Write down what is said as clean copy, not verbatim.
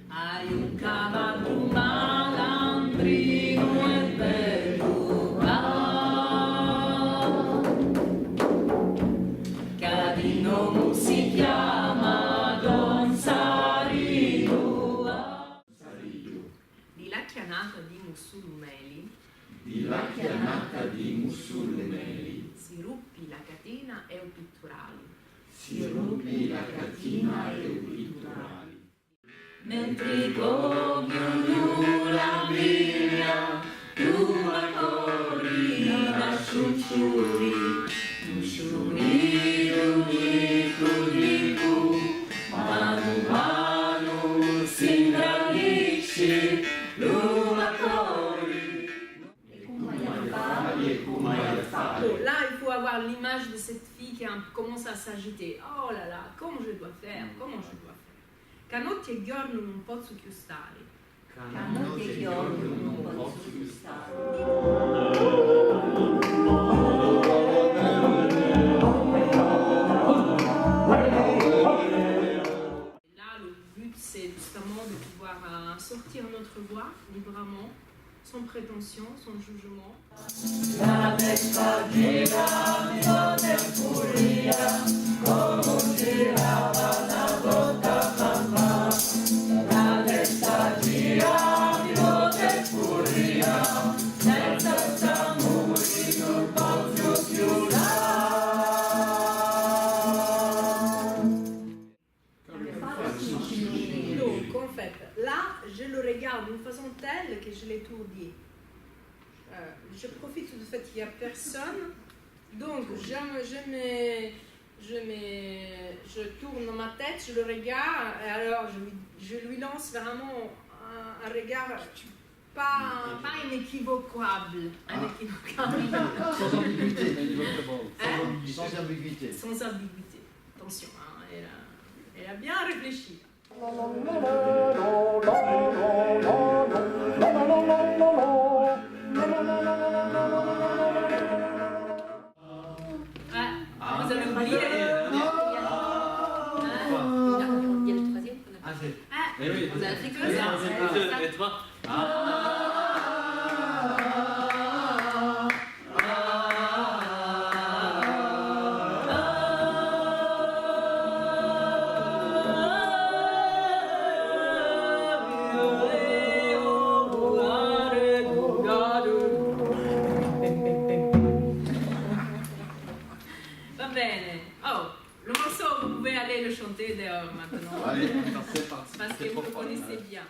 Hai un cavallo malandrino e bello va, carino non si chiama Don Sarino. Di la chiamata di Musulmeli, si ruppi la catena e o pitturali. Mentre come la mia, tu ma corrina sciucciuri, mano mano si ingrandisce, l'uma corri. Donc là, il faut avoir l'image de cette fille qui commence à s'agiter. Oh là là, comment je dois faire? Comment je dois faire? Che notte e giorno non posso più stare. Là, le but, c'est justement de pouvoir sortir notre voix librement, sans prétention, sans jugement. Donc, en fait, là, je le regarde d'une façon telle que je l'étourdis. Je profite du fait qu'il n'y a personne. Donc, je tourne ma tête, je le regarde, et alors je lui lance vraiment un regard pas inéquivocable. Sans ambiguïté. Sans ambiguïté. Attention, hein, elle a bien réfléchi. Vous avez oublié. Il y a le troisième qu'on a fait. Eh oui, On a fait que ça. et toi? Va bene. Oh, le morceau, vous pouvez aller le chanter dehors maintenant. Allez, c'est parti. Parce que vous le connaissez bien.